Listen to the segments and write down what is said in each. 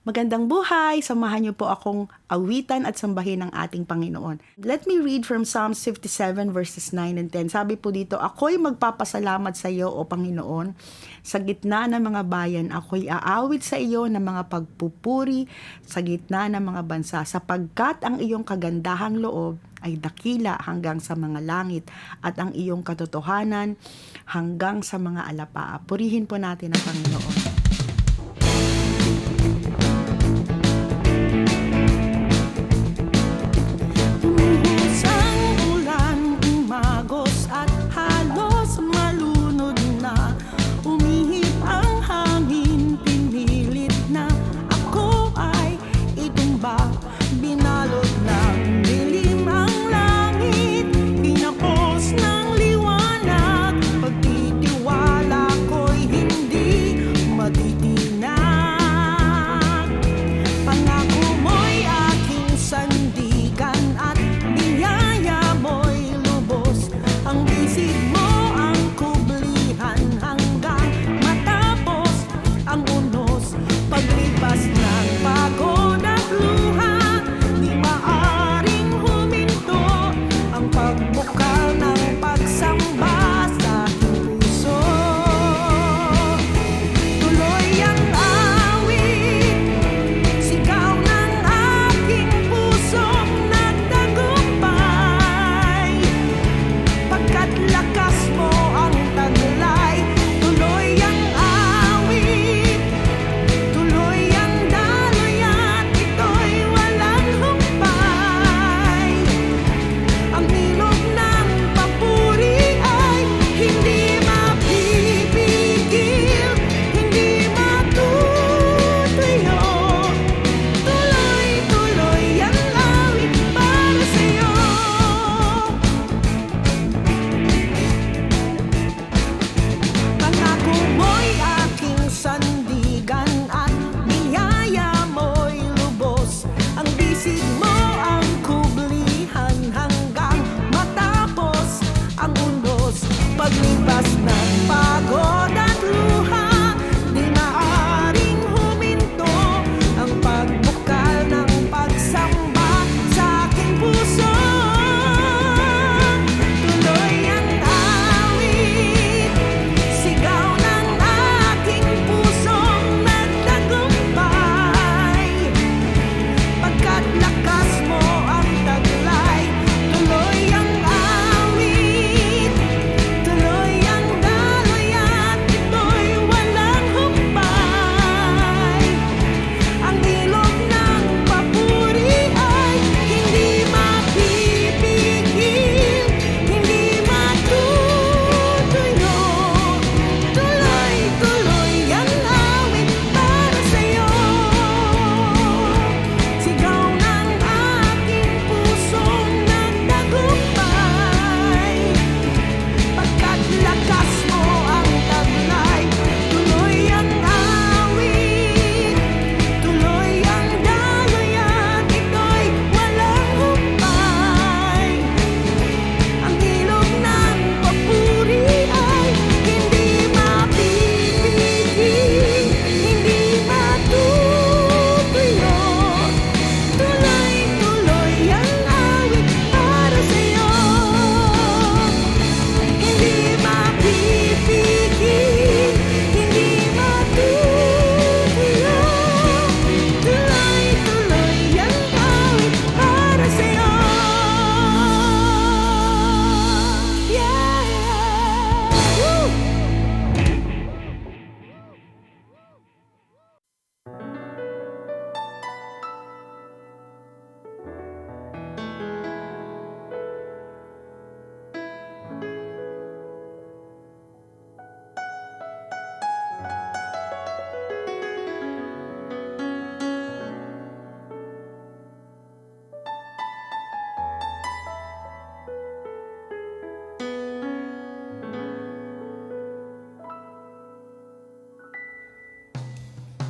Magandang buhay! Samahan niyo po akong awitan at sambahin ng ating Panginoon. Let me read from Psalms 57 verses 9 and 10. Sabi po dito, ako'y magpapasalamat sa iyo, O Panginoon. Sa gitna ng mga bayan, ako'y aawit sa iyo ng mga pagpupuri sa gitna ng mga bansa, sapagkat ang iyong kagandahang loob ay dakila hanggang sa mga langit at ang iyong katotohanan hanggang sa mga alapaa. Purihin po natin ang Panginoon.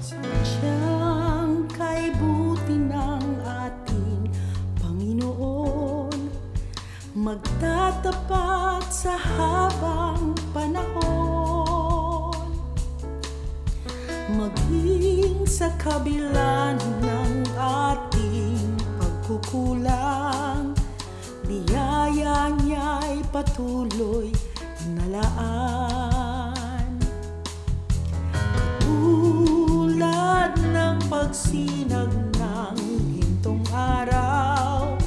Sadyang kay buti ng ating Panginoon, magtatapat sa habang panahon. Maging sa kabila ng ating pagkukulang, biyaya niya'y patuloy nalaan. Tulad ng pagsinag ng gintong araw,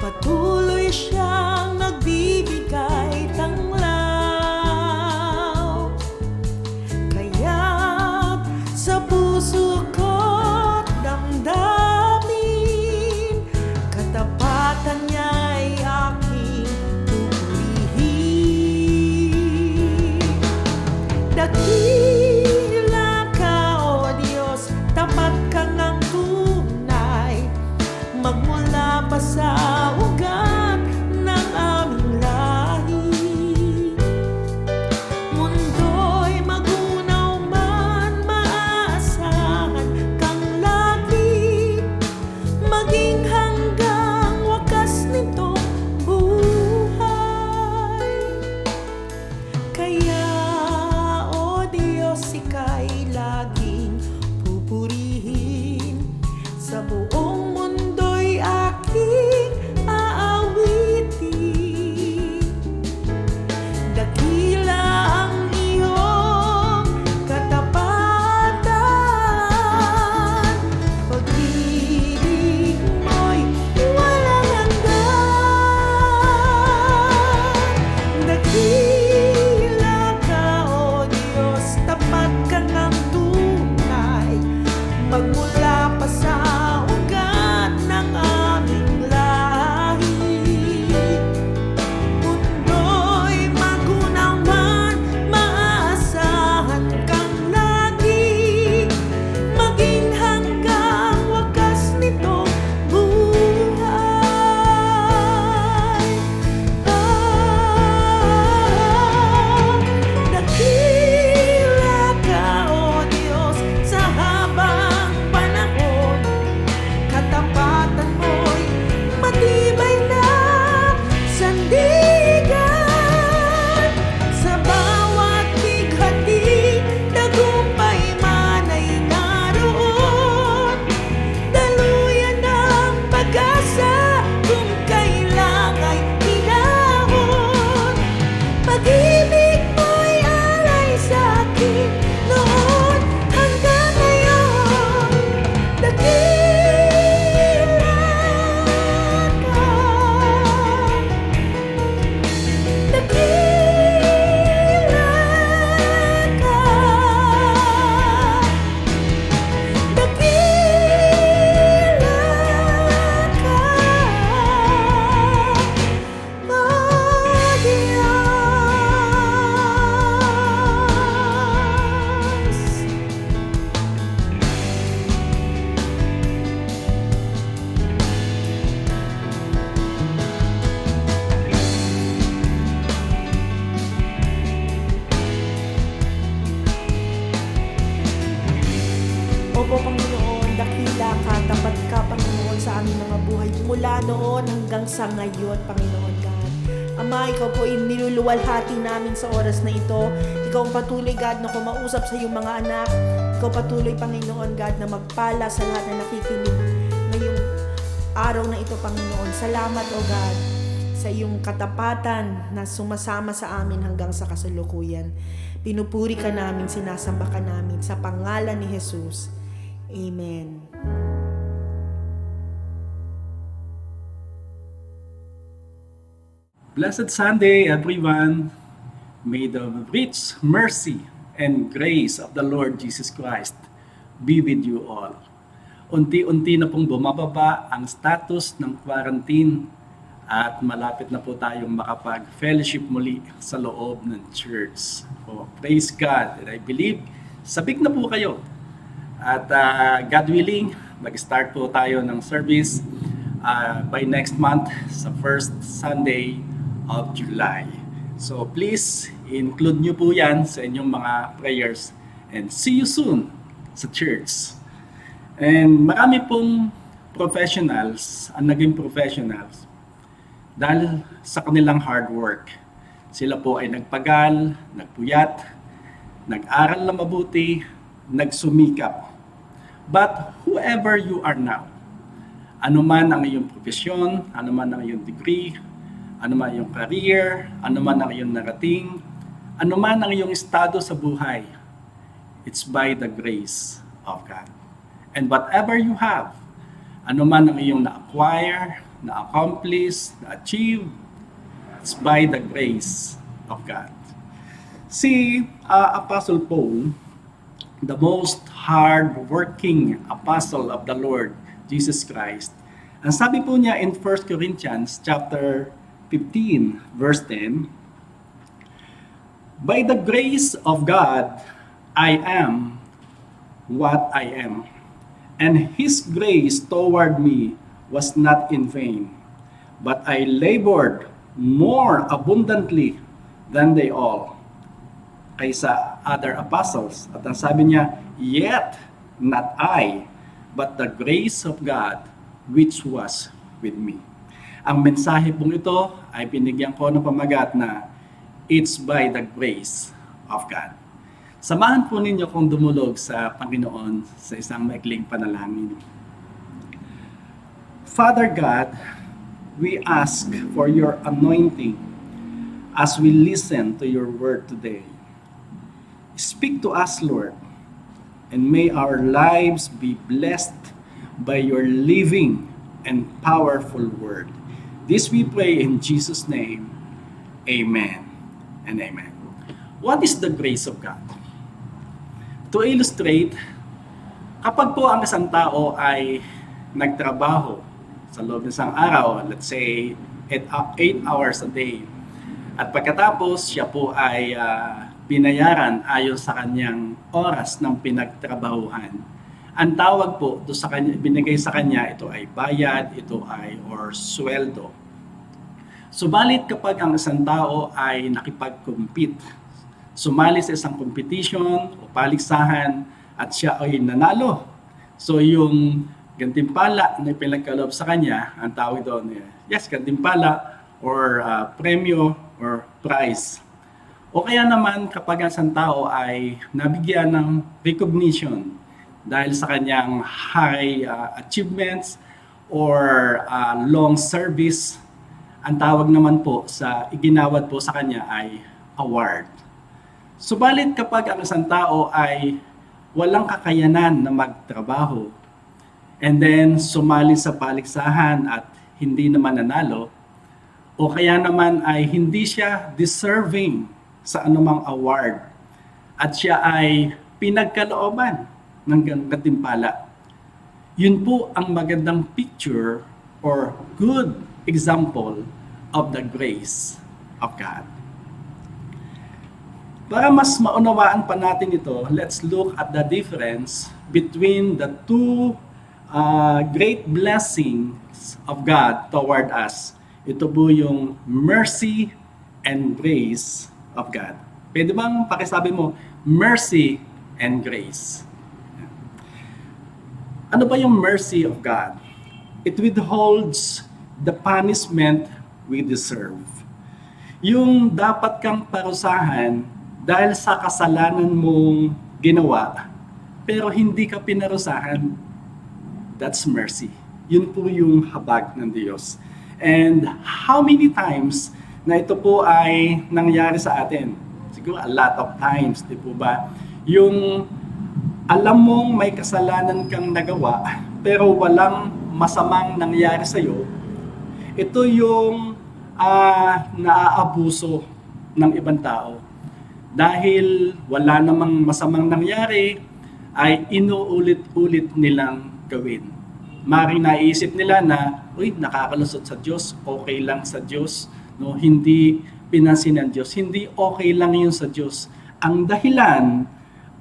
patuloy siyang nagbibigay tanglaw. Kaya't sa puso ko't damdamin, katapatan niya'y aking pupurihin. Dakila ka, O Diyos, tapat ka ngang tunay, magmula pa sa ugat ng aming lahi. Mundo'y magunaw man, maaasahan kang lagi, maging hanggang wakas nitong buhay. Kaya, O Diyos, ika'y laging pupurihin, sa buong mundo'y aking aawitin. Dakila ang iyong katapatan, pag-ibig mo'y walang hanggan. Dakila ka, O Diyos, tapat ka ng tunay, magmula pa sa ugat ng aming lahi. Mundo'y magunaw man, maaasahan kang lagi, maging hanggang wakas nitong buhay. Dakila ka, O Diyos, sa habang panahon, katapatan mo'y matibay na sandigan. Sa bawat bighati, tagumpay man ay naroon, daluyan ng pag-asa kung kailang ay hinahon. Pag-ibig mo'y alay sa'kin noon hanggang ngayon. Dakila ka, dakila ka, dakila ka, O Diyos. Opo, Panginoon, dakila ka, tapat ka, Panginoon, sa aming mga buhay, mula noon hanggang sa ngayon, Panginoon God. Ama, ikaw po yung niluluwalhati namin sa oras na ito. Ikaw ang patuloy, God, na kumausap sa iyong mga anak. Ikaw patuloy, Panginoon God, na magpala sa lahat na nakikinig ngayong araw na ito, Panginoon. Salamat, O God, sa iyong katapatan na sumasama sa amin hanggang sa kasalukuyan. Pinupuri ka namin, sinasamba ka namin sa pangalan ni Jesus. Amen. Blessed Sunday, everyone. May the rich mercy and grace of the Lord Jesus Christ be with you all. Unti-unti na pong bumababa ang status ng quarantine at malapit na po tayong makapag-fellowship muli sa loob ng church. Oh, praise God. And I believe, sabik na po kayo. At God willing, mag-start po tayo ng service by next month sa first Sunday of July. So please, include nyo po yan sa inyong mga prayers and see you soon sa church. And marami pong professionals ang naging professionals dahil sa kanilang hard work. Sila po ay nagpagal, nagpuyat, nag-aral na mabuti nagsumikap. But whoever you are now, ano man ang iyong profesyon, ano man ang iyong degree, ano man ang iyong career, ano man ang iyong narating, ano man ang iyong estado sa buhay, it's by the grace of God. And whatever you have, ano man ang iyong na-acquire, na-accomplish, na-achieve, it's by the grace of God. Si Apostle Paul, the most hard-working apostle of the Lord Jesus Christ, ang sabi po niya in 1 Corinthians chapter 15, verse 10, "By the grace of God, I am what I am, and His grace toward me was not in vain, but I labored more abundantly than they all." Kaysa other apostles. At ang sabi niya, "Yet not I, but the grace of God which was with me." Ang mensahe pong ito ay binigyan ko ng pamagat na it's by the grace of God. Samahan po ninyo kong dumulog sa Panginoon sa isang maikling panalangin. Father God, we ask for your anointing as we listen to your word today. Speak to us, Lord, and may our lives be blessed by your living and powerful word. This we pray in Jesus' name. Amen and amen. What is the grace of God? To illustrate, kapag po ang isang tao ay nagtrabaho sa loob ng isang araw, let's say 8 hours a day, at pagkatapos siya po ay binayaran ayon sa kanyang oras ng pinagtrabahuhan. Ang tawag po do sa kanya, binigay sa kanya, ito ay bayad, ito ay or sweldo. Subalit kapag ang isang tao ay nakipag-compete, sumali sa isang competition o paligsahan at siya ay nanalo, so yung gantimpala na pinagkaloob sa kanya, ang tawag doon, yes, gantimpala or premyo or prize. O kaya naman kapag ang isang tao ay nabigyan ng recognition dahil sa kanyang high achievements or long service, ang tawag naman po sa iginawad po sa kanya ay award. Subalit kapag ang isang tao ay walang kakayanan na magtrabaho and then sumali sa paligsahan at hindi naman nanalo, o kaya naman ay hindi siya deserving sa anumang award at siya ay pinagkalooban ng gantimpala, yun po ang magandang picture or good example of the grace of God. Para mas maunawaan pa natin ito, let's look at the difference between the two great blessings of God toward us. Ito po yung mercy and grace of God. Pwede bang pakisabi mo, mercy and grace? Ano ba yung mercy of God? It withholds the punishment we deserve. Yung dapat kang parusahan dahil sa kasalanan mong ginawa, pero hindi ka pinarusahan, that's mercy. Yun po yung habag ng Diyos. And how many times na ito po ay nangyari sa atin? Siguro a lot of times, di po ba? Yung alam mong may kasalanan kang nagawa, pero walang masamang nangyari sa'yo, ito yung naaabuso ng ibang tao. Dahil wala namang masamang nangyari, ay inuulit-ulit nilang gawin. Maring naisip nila na, uy, nakakalusot sa Diyos, okay lang sa Diyos, no? Hindi pinansin ng Diyos, hindi okay lang yun sa Diyos. Ang dahilan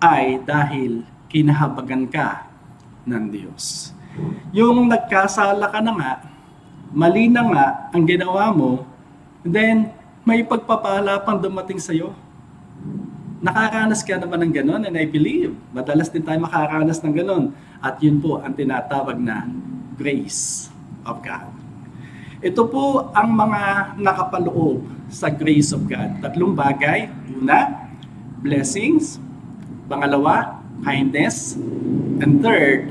ay dahil kinahabagan ka ng Diyos. Yung nagkasala ka na nga, mali na nga ang ginawa mo, then may pagpapala pang dumating sa'yo. Nakaranas ka naman ng ganon, and I believe, madalas din tayo makaranas ng ganon. At yun po ang tinatawag na grace of God. Ito po ang mga nakapaloob sa grace of God. 3 bagay. Una, blessings. Pangalawa, kindness, and third,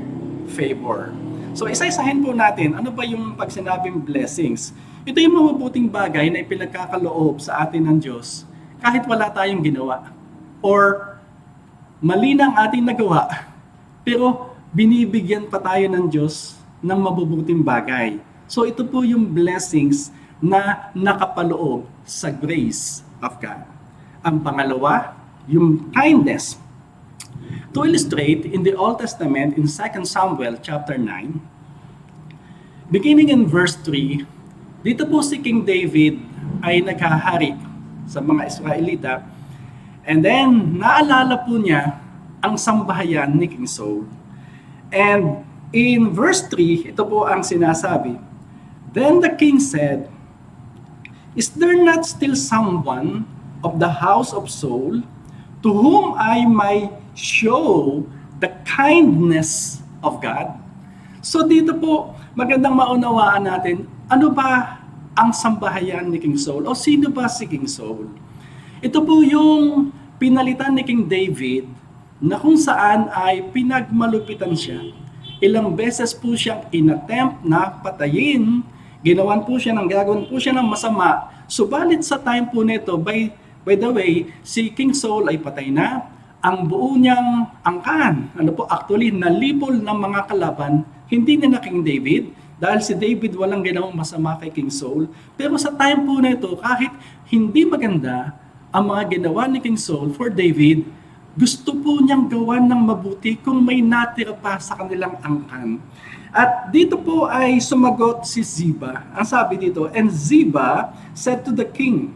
favor. So isa-isahin po natin, ano ba yung pag sinabing blessings? Ito yung mabubuting bagay na ipinagkakaloob sa atin ng Diyos kahit wala tayong ginawa. Or mali na ang ating nagawa, pero binibigyan pa tayo ng Diyos ng mabubuting bagay. So ito po yung blessings na nakapaloob sa grace of God. Ang pangalawa, yung kindness. To illustrate, in the Old Testament, in 2 Samuel chapter 9, beginning in verse 3, dito po si King David ay naghahari sa mga Israelita. And then, naalala po niya ang sambahayan ni King Saul. And in verse 3, ito po ang sinasabi, Then the king said, Is there not still someone of the house of Saul to whom I may show the kindness of God? So dito po, magandang maunawaan natin, ano ba ang sambahayan ni King Saul? O sino ba si King Saul? Ito po yung pinalitan ni King David na kung saan ay pinagmalupitan siya. Ilang beses po siyang inattempt na patayin, ginawan po siya gagawin po siya ng masama. Subalit sa time po nito, by the way, si King Saul ay patay na. Ang buo niyang angkan, actually, nalipol ng mga kalaban, hindi na King David, dahil si David walang ginawang masama kay King Saul. Pero sa time po nito, kahit hindi maganda ang mga ginawa ni King Saul for David, gusto po niyang gawan ng mabuti kung may natira pa sa kanilang angkan. At dito po ay sumagot si Ziba. Ang sabi dito, And Ziba said to the king,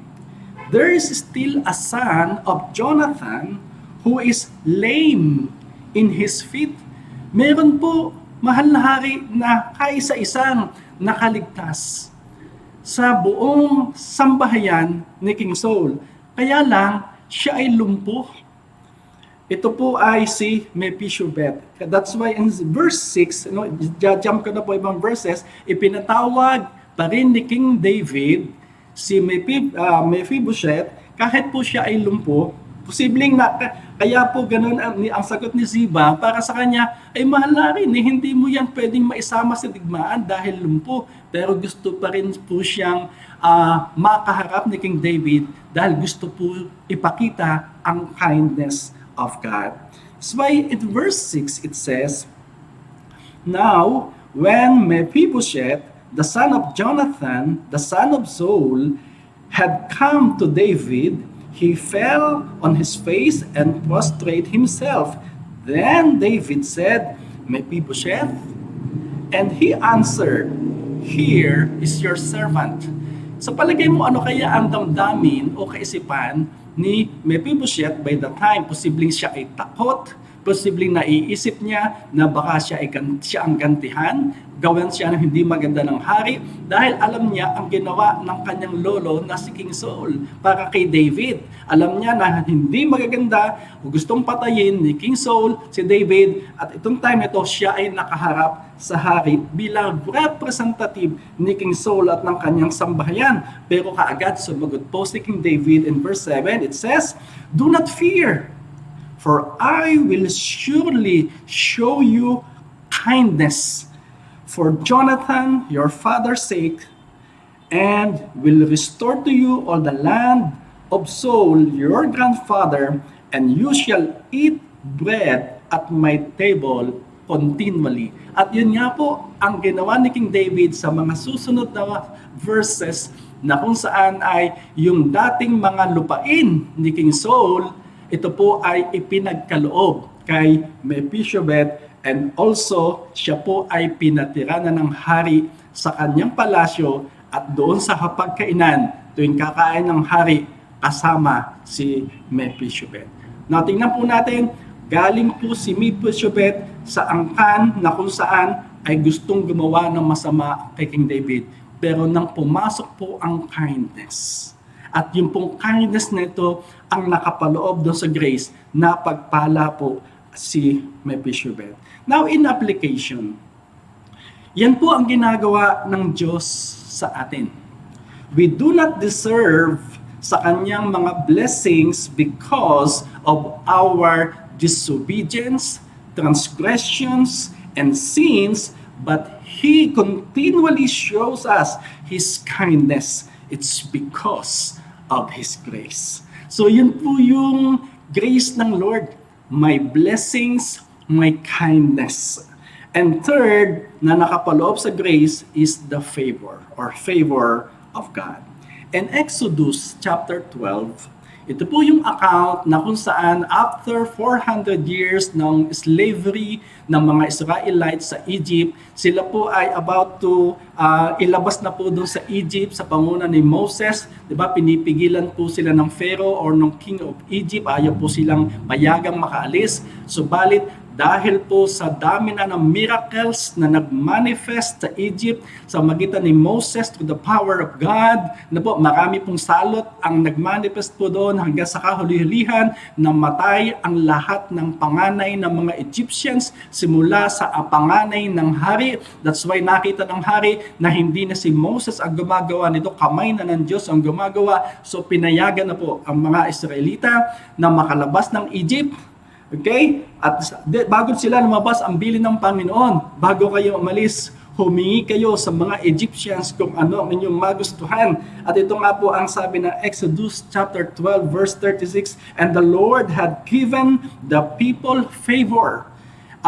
There is still a son of Jonathan who is lame in his feet. Meron po, mahal na hari, na kaisa-isang nakaligtas sa buong sambahayan ni King Saul. Kaya lang, siya ay lumpo. Ito po ay si Mephibosheth. That's why in verse 6, jump ko na po ibang verses, ipinatawag pa rin ni King David si Mephibosheth kahit po siya ay lumpo. Posibleng kaya po ganun ang sagot ni Ziba para sa kanya ay mahal na rin, hindi mo yan pwedeng maisama sa digmaan dahil lumpo. Pero gusto pa rin po siyang makaharap ni King David dahil gusto po ipakita ang kindness of God. That's why in verse 6 it says, Now, when Mephibosheth, the son of Jonathan, the son of Saul, had come to David, he fell on his face and prostrate himself. Then David said, Mephibosheth? And he answered, Here is your servant. Sa palagay mo, ano kaya ang damdamin o kaisipan ni Mephibosheth by the time? Posibleng siya ay takot, posibleng naiisip niya na baka siya ang gantihan, gawin siya ng hindi maganda ng hari dahil alam niya ang ginawa ng kanyang lolo na si King Saul para kay David. Alam niya na hindi magaganda o gustong patayin ni King Saul si David at itong time ito siya ay nakaharap sa hari bilang representative ni King Saul at ng kanyang sambahayan. Pero kaagad sumagot po si King David in verse 7, it says, Do not fear, for I will surely show you kindness for Jonathan, your father's sake, and will restore to you all the land of Saul, your grandfather, and you shall eat bread at my table continually. At yun nga po ang ginawa ni King David sa mga susunod na verses na kung saan ay yung dating mga lupain ni King Saul, ito po ay ipinagkaloob kay Mephibosheth. And also, siya po ay pinatira na ng hari sa kanyang palasyo at doon sa hapagkainan tuwing kakain ng hari kasama si Mephibosheth. Now, tingnan po natin, galing po si Mephibosheth sa angkan na kung saan ay gustong gumawa ng masama kay King David. Pero nang pumasok po ang kindness, at yung pong kindness na ito ang nakapaloob doon sa grace na pagpala po si Mephibosheth. Now, in application, yan po ang ginagawa ng Diyos sa atin. We do not deserve sa kanyang mga blessings because of our disobedience, transgressions, and sins, but He continually shows us His kindness. It's because of His grace. So yun po yung grace ng Lord. My blessings, my kindness. And third, na nakapaloob sa grace is the favor or favor of God. In Exodus chapter 12, ito po yung account na kung saan after 400 years ng slavery ng mga Israelites sa Egypt, sila po ay about to ilabas na po doon sa Egypt sa panguna ni Moses. Diba? Pinipigilan po sila ng Pharaoh or ng King of Egypt. Ayaw po silang payagang makaalis. Subalit, dahil po sa dami na ng miracles na nag-manifest sa Egypt sa magitan ni Moses through the power of God, na po marami pong salot ang nag-manifest po doon hanggang sa kahuli-hulihan na matay ang lahat ng panganay ng mga Egyptians simula sa panganay ng hari. That's why nakita ng hari na hindi na si Moses ang gumagawa nito, kamay na ng Diyos ang gumagawa. So pinayagan na po ang mga Israelita na makalabas ng Egypt. Okay? At bago sila lumabas, ang bilin ng Panginoon, bago kayo umalis, humingi kayo sa mga Egyptians kung ano ang inyong magustuhan. At ito nga po ang sabi ng Exodus chapter 12 verse 36, and the Lord had given the people favor.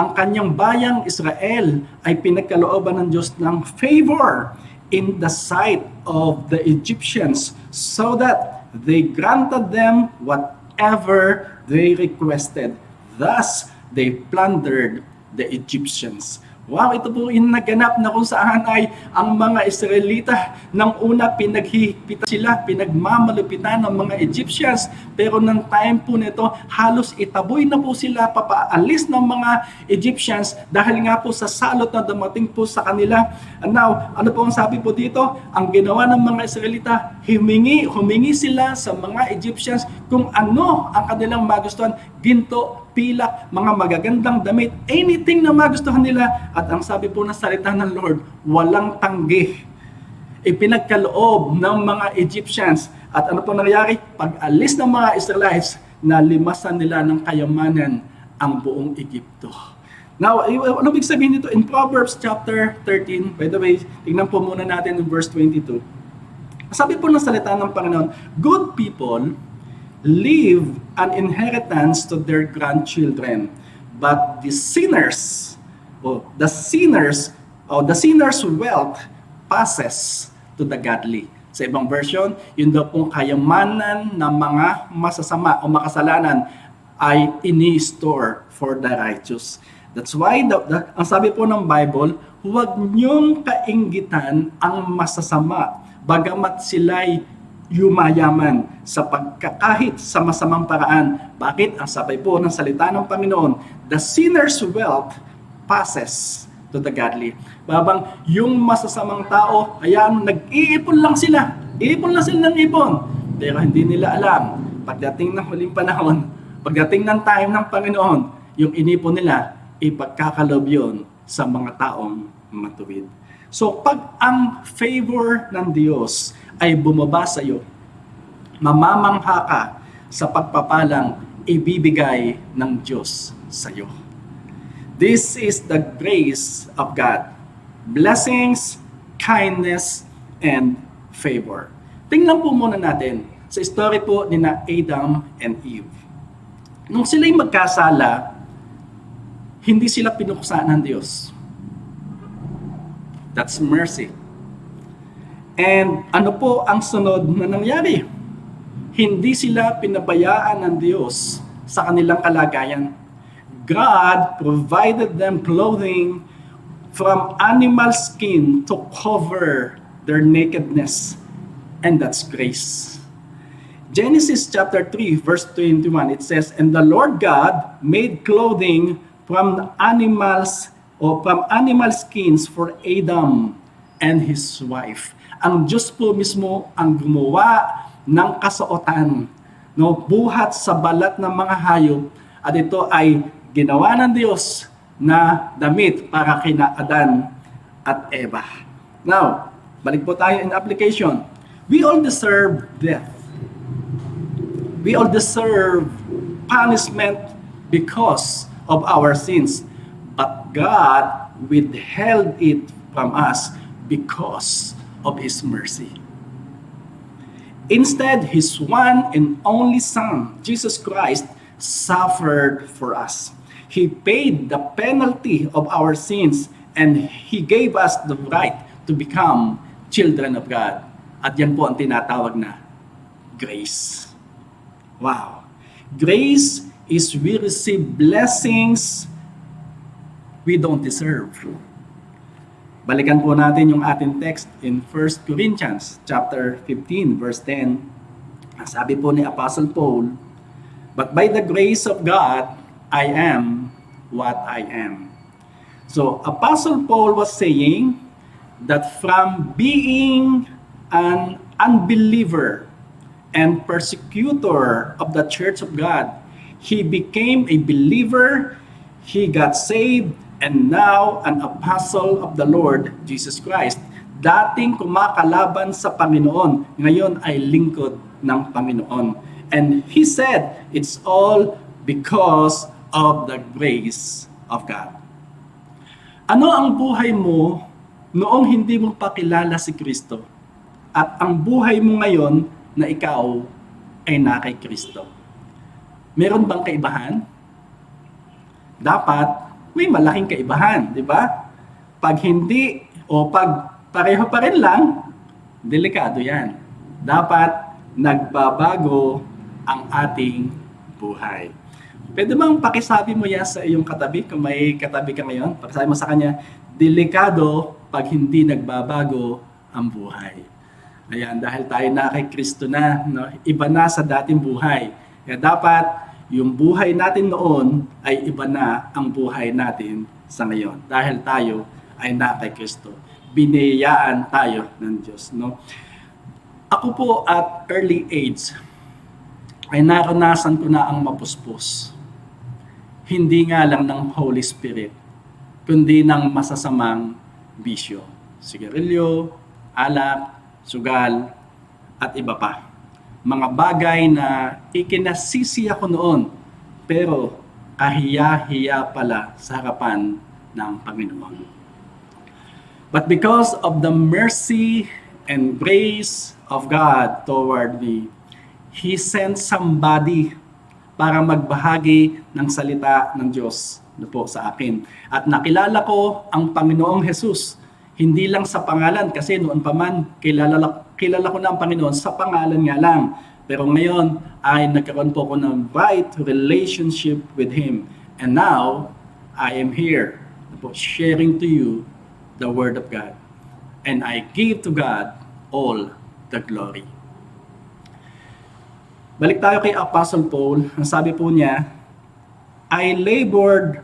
Ang kanyang bayang Israel ay pinagkalooban ng Diyos ng favor in the sight of the Egyptians so that they granted them whatever they requested. Thus, they plundered the Egyptians. Wow, ito po yung naganap na kung saan ay ang mga Israelita nang una pinaghihigpitan sila, pinagmamalupitan ng mga Egyptians. Pero ng time po nito, halos itaboy na po sila, papaalis ng mga Egyptians dahil nga po sa salot na dumating po sa kanila. And now, ano po ang sabi po dito? Ang ginawa ng mga Israelita, humingi sila sa mga Egyptians kung ano ang kanilang magustuhan, ginto, pilak, mga magagandang damit, anything na magustuhan nila. At ang sabi po ng salita ng Lord, walang tanggi. Ipinagkaloob ng mga Egyptians. At ano po nangyari? Pag-alis ng mga Israelites, nalimasan nila ng kayamanan ang buong Egypto. Now, ano ibig sabihin nito? In Proverbs chapter 13, by the way, tignan po muna natin in verse 22. Sabi po ng salita ng Panginoon, good people leave an inheritance to their grandchildren, but the sinner's wealth passes to the godly. Sa ibang version, yun daw pong kayamanan ng mga masasama o makasalanan ay ini-store for the righteous. That's why ang sabi po ng Bible, huwag niyong kainggitan ang masasama, bagamat sila'y yumayaman sa pagkakahit sa masamang paraan. Bakit? Ang sabi po ng salita ng Panginoon, the sinner's wealth passes to the godly. Babang yung masasamang tao, ayan, nag-iipon lang sila. Iipon lang sila ng ipon. Pero hindi nila alam, pagdating ng huling panahon, pagdating ng time ng Panginoon, yung inipon nila, ipagkakalob yun sa mga taong matuwid. So pag ang favor ng Diyos ay bumaba sa iyo, mamamangha ka sa pagpapalang ibibigay ng Diyos sa iyo. This is the grace of God. Blessings, kindness, and favor. Tingnan po muna natin sa story po ni na Adam and Eve. Nung sila'y magkasala, hindi sila pinuksa ng Diyos. That's mercy. And ano po ang sunod na nangyari? Hindi sila pinabayaan ng Diyos sa kanilang kalagayan. God provided them clothing from animal skin to cover their nakedness. And that's grace. Genesis chapter 3 verse 21, it says, and the Lord God made clothing from animals or from animal skins for Adam and his wife. Ang Diyos po mismo ang gumawa ng kasuotan, no, buhat sa balat ng mga hayop, at ito ay ginawa ng Diyos na damit para kina Adan at Eva. Now, balik po tayo in application. We all deserve death. We all deserve punishment because of our sins, but God withheld it from us because of His mercy. Instead, His one and only Son, Jesus Christ, suffered for us. He paid the penalty of our sins and He gave us the right to become children of God. At yan po ang tinatawag na grace. Wow. Grace is we receive blessings we don't deserve. Balikan po natin yung ating text in 1 Corinthians chapter 15 verse 10. Sabi po ni Apostle Paul, "But by the grace of God, I am what I am." So Apostle Paul was saying that from being an unbeliever and persecutor of the church of God, he became a believer, he got saved, and now an apostle of the Lord Jesus Christ. Dating kumakalaban sa Panginoon, ngayon ay lingkod ng Panginoon. And he said, it's all because of the grace of God. Ano ang buhay mo noong hindi mo pakilala si Kristo? At ang buhay mo ngayon na ikaw ay na kay Kristo? Meron bang kaibahan? Dapat may malaking kaibahan, di ba? Pag hindi o pag pareho pa rin lang, delikado yan. Dapat nagbabago ang ating buhay. Pwede bang pakisabi mo yan sa iyong katabi, kung may katabi ka ngayon, pakisabi mo sa kanya, delikado pag hindi nagbabago ang buhay. Ayan, dahil tayo na kay Kristo na, no? Iba na sa dating buhay. Kaya dapat yung buhay natin noon ay iba na ang buhay natin sa ngayon. Dahil tayo ay na kay Kristo. Biniyayaan tayo ng Diyos. No? Ako po at early age ay naranasan ko na ang mapuspos. Hindi nga lang ng Holy Spirit, kundi ng masasamang bisyo. Sigarilyo, alak, sugal, at iba pa. Mga bagay na ikinasisi ako noon, pero kahiya-hiya pala sa harapan ng Panginoon. But because of the mercy and grace of God toward me, He sent somebody para magbahagi ng salita ng Diyos po sa akin. At nakilala ko ang Panginoong Jesus, hindi lang sa pangalan, kasi noon pa man, kilala ko na ang Panginoon sa pangalan nga lang. Pero ngayon ay nagkaroon po ako ng right relationship with Him. And now, I am here sharing to you the Word of God. And I give to God all the glory. Balik tayo kay Apostle Paul. Ang sabi po niya, I labored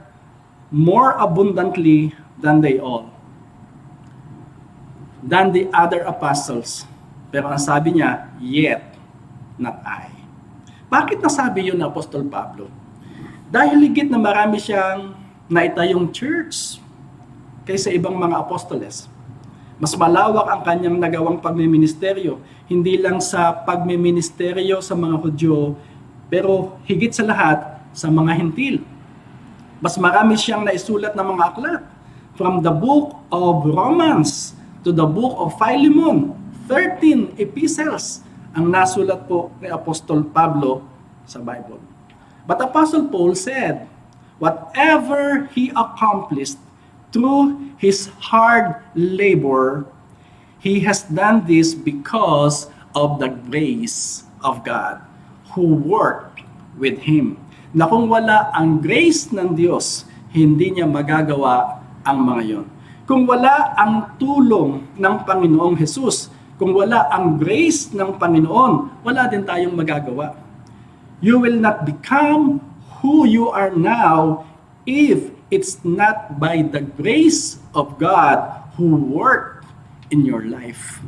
more abundantly than they all, than the other apostles. Pero ang sabi niya, yet not I. Bakit nasabi yun na Apostol Pablo? Dahil higit na marami siyang naitayong church kaysa ibang mga apostoles. Mas malawak ang kanyang nagawang pagmiministeryo, hindi lang sa pagmiministeryo sa mga Hudyo, pero higit sa lahat sa mga Hentil. Mas marami siyang naisulat ng mga aklat. From the book of Romans to the book of Philemon, 13 epistles ang nasulat po ni Apostol Pablo sa Bible. But Apostle Paul said, whatever he accomplished through his hard labor, he has done this because of the grace of God who worked with him. Na kung wala ang grace ng Diyos, hindi niya magagawa ang mga yon. Kung wala ang tulong ng Panginoong Jesus, kung wala ang grace ng Panginoon, wala din tayong magagawa. You will not become who you are now if it's not by the grace of God who worked in your life.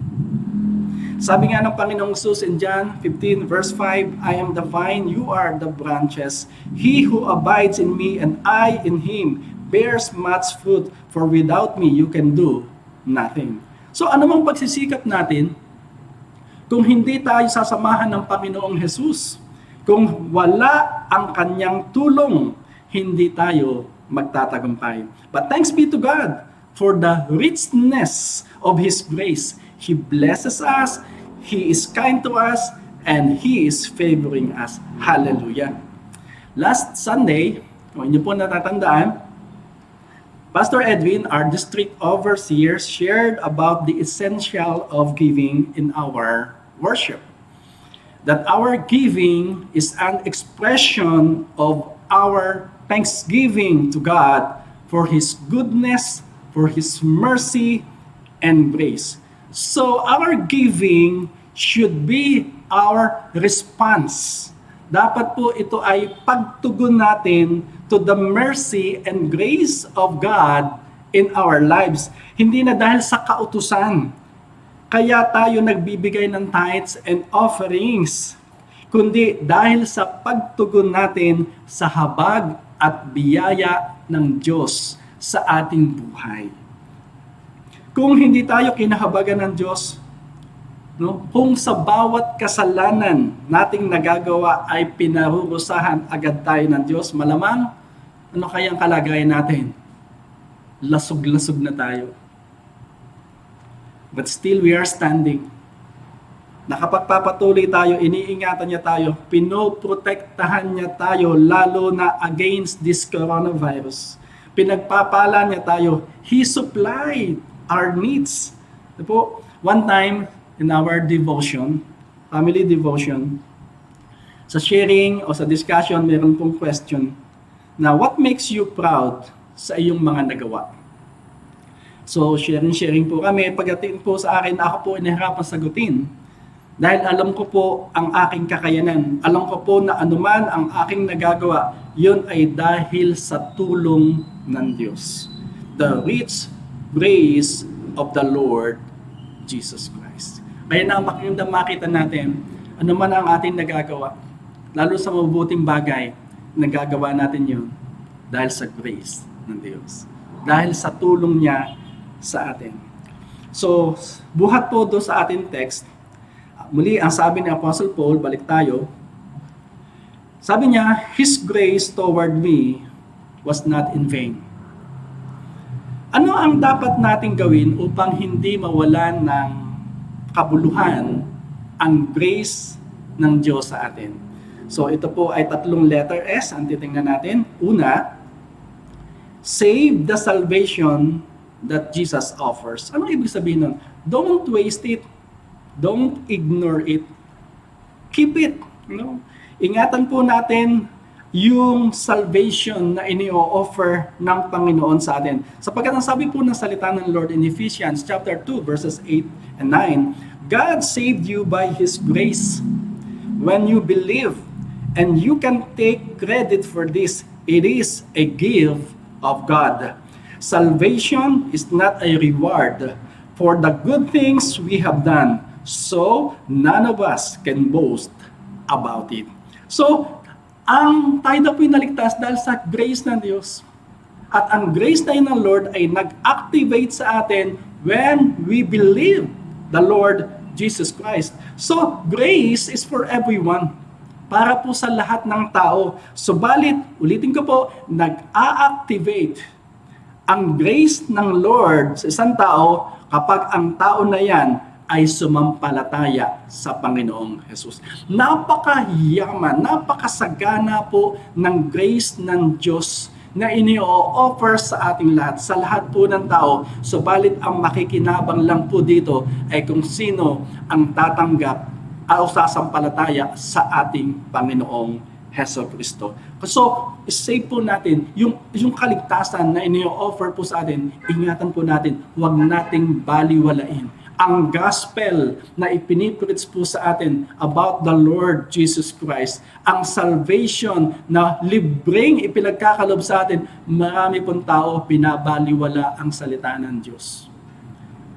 Sabi nga ng Panginoong Jesus in John 15 verse 5, I am the vine, you are the branches. He who abides in me and I in him bears much fruit, for without me you can do nothing. So ano mang pagsisikap natin, kung hindi tayo sasamahan ng Panginoong Jesus, kung wala ang kanyang tulong, hindi tayo magtatagumpay. But thanks be to God for the richness of His grace. He blesses us, He is kind to us, and He is favoring us. Hallelujah. Last Sunday, kung inyo po natatandaan, Pastor Edwin, our district overseer, shared about the essential of giving in our worship. That our giving is an expression of our thanksgiving to God for His goodness, for His mercy, and grace. So our giving should be our response. Dapat po ito ay pagtugon natin to the mercy and grace of God in our lives. Hindi na dahil sa kautusan, kaya tayo nagbibigay ng tithes and offerings, kundi dahil sa pagtugon natin sa habag at biyaya ng Diyos sa ating buhay. Kung hindi tayo kinahabagan ng Diyos, no, kung sa bawat kasalanan nating nagagawa ay pinarurusahan agad tayo ng Diyos, malamang ano kayang kalagayan natin? Lasog-lasog na tayo. But still we are standing. Nakapagpapatuloy tayo, iniingatan niya tayo, pinoprotektahan niya tayo lalo na against this coronavirus. Pinagpapala niya tayo. He supplied our needs. Po, one time in our devotion, family devotion, sa sharing o sa discussion, meron pong question na what makes you proud sa iyong mga nagawa? So, sharing po kami. Pagdating po sa akin, ako po inahirapan sagutin. Dahil alam ko po ang aking kakayanan. Alam ko po na anuman ang aking nagagawa, yun ay dahil sa tulong ng Diyos. The rich grace of the Lord Jesus Christ. Kaya na makita natin, anuman ang ating nagagawa, lalo sa mabubuting bagay, nagagawa natin yun dahil sa grace ng Diyos. Dahil sa tulong niya sa atin. So, buhat po doon sa ating text, muli ang sabi ni Apostle Paul, balik tayo, sabi niya, His grace toward me was not in vain. Ano ang dapat nating gawin upang hindi mawalan ng kabuluhan ang grace ng Diyos sa atin? So ito po ay 3 letter S ang titingnan natin. Una, save the salvation that Jesus offers. Ano ibig sabihin nun? Don't waste it. Don't ignore it. Keep it. No? Ingatan po natin yung salvation na ini-offer ng Panginoon sa atin. Sapagkat ang sabi po ng salita ng Lord in Ephesians chapter 2 verses 8 and 9, God saved you by His grace when you believe. And you can take credit for this. It is a gift of God. Salvation is not a reward for the good things we have done. So, none of us can boast about it. So, tayo na po'y naligtas dahil sa grace ng Diyos. At ang grace na yun ng Lord ay nag-activate sa atin when we believe the Lord Jesus Christ. So, grace is for everyone. Para po sa lahat ng tao. Subalit, ulitin ko po, nag-a-activate ang grace ng Lord sa isang tao kapag ang tao na yan ay sumampalataya sa Panginoong Jesus. Napakayaman, napakasagana po ng grace ng Diyos na ini-offer sa ating lahat, sa lahat po ng tao. Subalit ang makikinabang lang po dito ay kung sino ang tatanggap o sasampalataya sa ating Panginoong Jesucristo. So, save po natin yung kaligtasan na ini-offer po sa atin, ingatan po natin, huwag nating baliwalain. Ang gospel na ipinipreach po sa atin about the Lord Jesus Christ, ang salvation na libreng ipinagkakalob sa atin, marami pong tao pinabaliwala ang salita ng Diyos.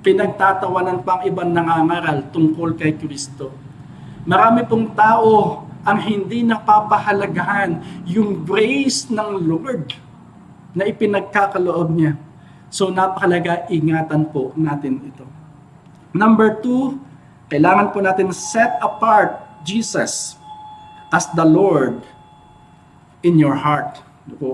Pinagtatawanan pang ibang nangangaral tungkol kay Kristo. Marami pong tao ang hindi napapahalagahan yung grace ng Lord na ipinagkakaloob niya. So napakalaga, ingatan po natin ito. Number 2, kailangan po natin set apart Jesus as the Lord in your heart. Ano po?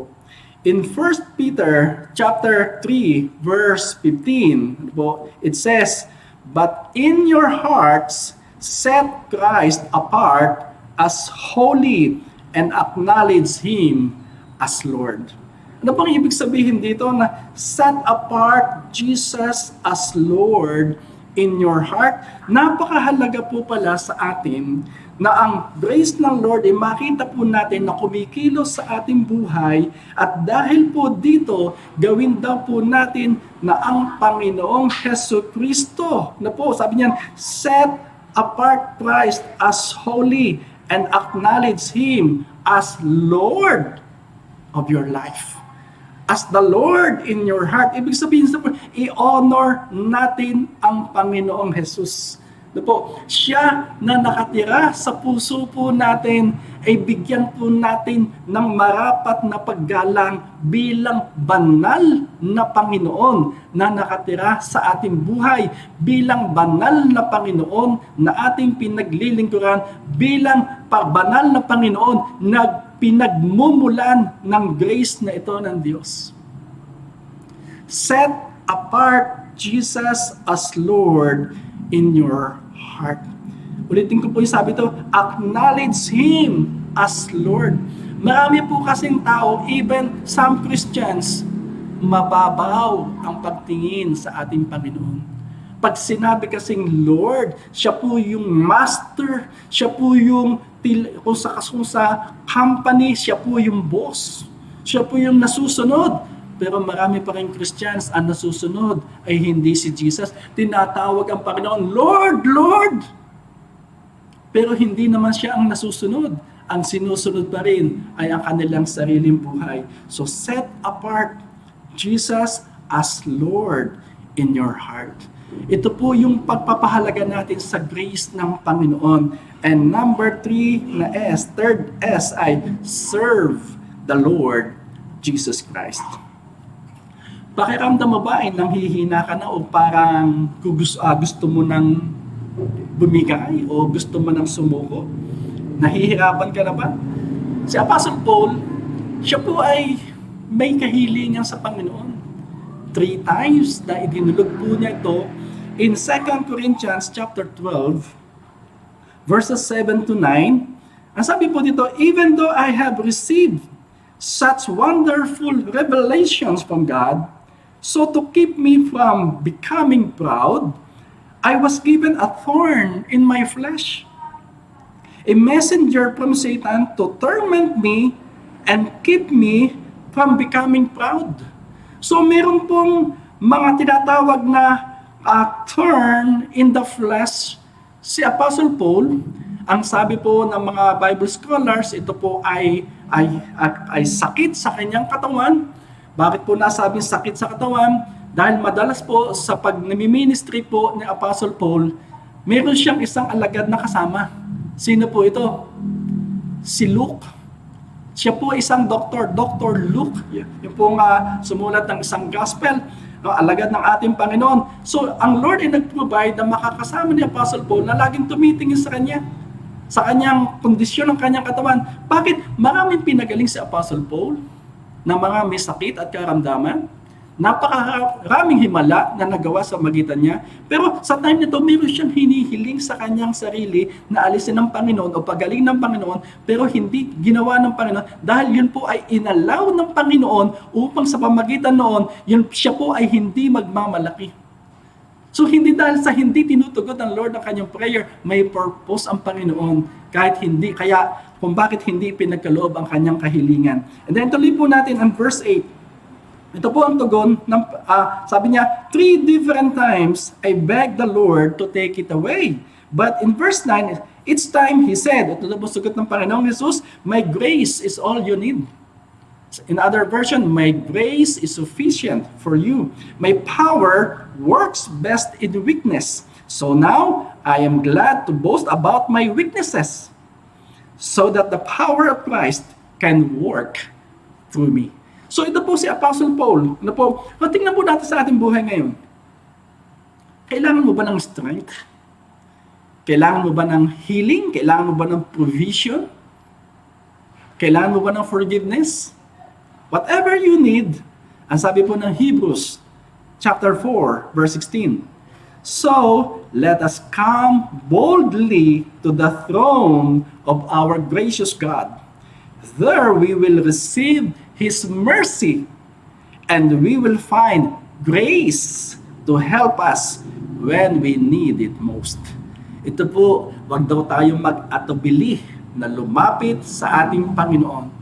In 1 Peter chapter 3 verse 15, ano po, it says, "But in your hearts set Christ apart as holy and acknowledge Him as Lord." Ano pang ibig sabihin dito na set apart Jesus as Lord in your heart? Napakahalaga po pala sa atin na ang grace ng Lord ay makita po natin na kumikilos sa ating buhay, at dahil po dito, gawin daw po natin na ang Panginoong Hesus Kristo, na po, sabi niyan, set apart Christ as holy and acknowledge Him as Lord of your life. As the Lord in your heart. Ibig sabihin sa i-honor natin ang Panginoong Hesus. Po, siya na nakatira sa puso po natin ay bigyan po natin ng marapat na paggalang bilang banal na Panginoon na nakatira sa ating buhay, bilang banal na Panginoon na ating pinaglilingkuran, bilang banal na Panginoon na pinagmumulan ng grace na ito ng Diyos. Set apart Jesus as Lord in your heart. Ulitin ko po yung sabi ito, acknowledge Him as Lord. Marami po kasing tao, even some Christians, mababaw ang pagtingin sa ating Panginoon. Pag sinabi kasing Lord, siya po yung master, siya po yung kung sa company, siya po yung boss, siya po yung nasusunod. Pero marami pa rin Christians ang nasusunod ay hindi si Jesus. Tinatawag ang Panginoon, Lord, Lord! Pero hindi naman siya ang nasusunod. Ang sinusunod pa rin ay ang kanilang sariling buhay. So set apart Jesus as Lord in your heart. Ito po yung pagpapahalaga natin sa grace ng Panginoon. And number 3 na S, third S ay serve the Lord Jesus Christ. Pakiramdam mo ba ay nanghihina ka na o parang gusto mo nang bumigay o gusto mo nang sumuko? Nahihirapan ka na ba? Si Apostle Paul, siya po ay may kahilingan sa Panginoon. 3 times na idinulog po niya ito in 2 Corinthians chapter 12 verses 7 to 9. Ang sabi po dito, even though I have received such wonderful revelations from God, so to keep me from becoming proud, I was given a thorn in my flesh, a messenger from Satan to torment me and keep me from becoming proud. So meron pong mga tinatawag na thorn in the flesh si Apostle Paul. Ang sabi po ng mga Bible scholars, ito po ay sakit sa kanyang katawan. Bakit po nasabing sakit sa katawan? Dahil madalas po sa pag-ministry po ni Apostle Paul, meron siyang isang alagad na kasama. Sino po ito? Si Luke. Siya po isang doktor, Dr. Luke. Yung pong sumulat ng isang gospel, alagad ng ating Panginoon. So, ang Lord ay nag-provide na makakasama ni Apostle Paul na laging tumitingin sa kanya, sa kanyang kondisyon ng kanyang katawan. Bakit? Maraming pinagaling si Apostle Paul ng mga may sakit at karamdaman. Napakaraming himala na nagawa sa magitan niya. Pero sa time nito, mayroon siyang hinihiling sa kanyang sarili na alisin ng Panginoon o pagaling ng Panginoon, pero hindi ginawa ng Panginoon dahil yun po ay inalaw ng Panginoon upang sa pamagitan noon, siya po ay hindi magmamalaki. So hindi dahil sa hindi tinutugon ng Lord ng kanyang prayer, may purpose ang Panginoon kahit hindi. Kaya kung bakit hindi pinagkaloob ang kanyang kahilingan. And then tuloy po natin ang verse 8. Ito po ang tugon, sabi niya, 3 different times, I begged the Lord to take it away. But in verse 9, each time He said, ito po sugot ng Panginoong Jesus, my grace is all you need. In other version, my grace is sufficient for you. My power works best in weakness. So now, I am glad to boast about my weaknesses, so that the power of Christ can work through me. So ito po si Apostle Paul. Tingnan po natin sa ating buhay ngayon. Kailangan mo ba ng strength? Kailangan mo ba ng healing? Kailangan mo ba ng provision? Kailangan mo ba ng forgiveness? Whatever you need, ang sabi po ng Hebrews chapter 4, verse 16. So, let us come boldly to the throne of our gracious God. There we will receive His mercy and we will find grace to help us when we need it most. Ito po, wag daw tayong mag-atubili na lumapit sa ating Panginoon.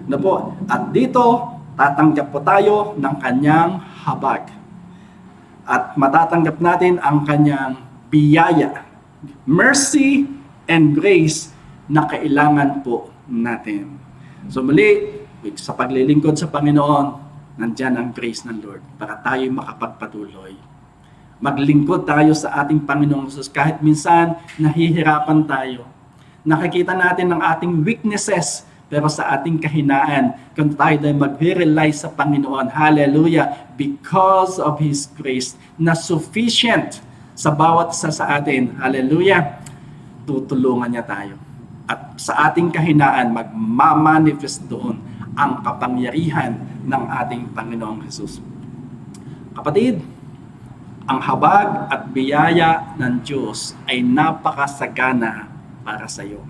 Na po, at dito, tatanggap po tayo ng kanyang habag. At matatanggap natin ang kanyang biyaya, mercy and grace na kailangan po natin. So muli, sa paglilingkod sa Panginoon, nandyan ang grace ng Lord para tayo makapagpatuloy. Maglingkod tayo sa ating Panginoong Jesus kahit minsan nahihirapan tayo. Nakikita natin ang ating weaknesses, pero sa ating kahinaan, kung tayo ay mag-rely sa Panginoon, hallelujah, because of His grace na sufficient sa bawat isa sa atin, hallelujah, tutulungan niya tayo. At sa ating kahinaan, magmamanifest doon ang kapangyarihan ng ating Panginoong Jesus. Kapatid, ang habag at biyaya ng Diyos ay napakasagana para sa iyo.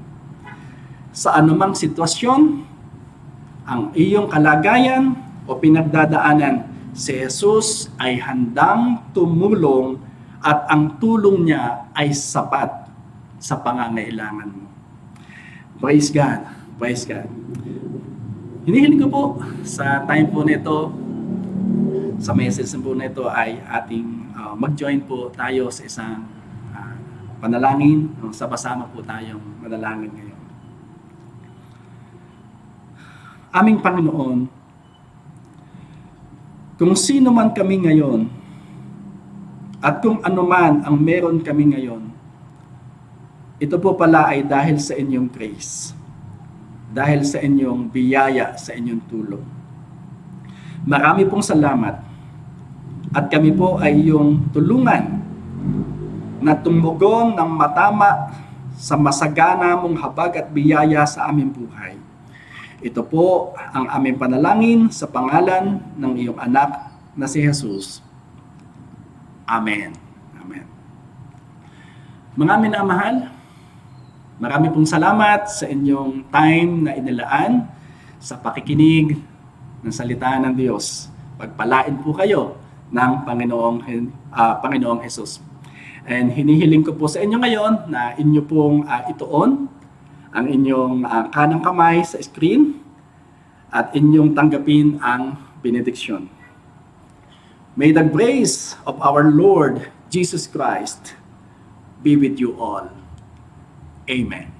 Sa anumang sitwasyon, ang iyong kalagayan o pinagdadaanan, si Jesus ay handang tumulong at ang tulong niya ay sapat sa pangangailangan mo. Praise God. Praise God. Hinihiling ko po sa time po nito, sa message po nito ay ating mag-join po tayo sa isang panalangin. Sabasama po tayong manalangin ngayon. Aming Panginoon, kung sino man kami ngayon at kung ano man ang meron kami ngayon, ito po pala ay dahil sa inyong grace, dahil sa inyong biyaya, sa inyong tulong. Marami pong salamat at kami po ay iyong tulungan na tumugon ng matama sa masagana mong habag at biyaya sa aming buhay. Ito po ang aming panalangin sa pangalan ng iyong anak na si Jesus. Amen. Amen. Mga minamahal, marami pong salamat sa inyong time na inilaan sa pakikinig ng salita ng Diyos. Pagpalain po kayo ng Panginoong Jesus. And hinihiling ko po sa inyo ngayon na inyo pong ituon ang inyong kanang kamay sa screen at inyong tanggapin ang benediksyon. May the grace of our Lord Jesus Christ be with you all. Amen.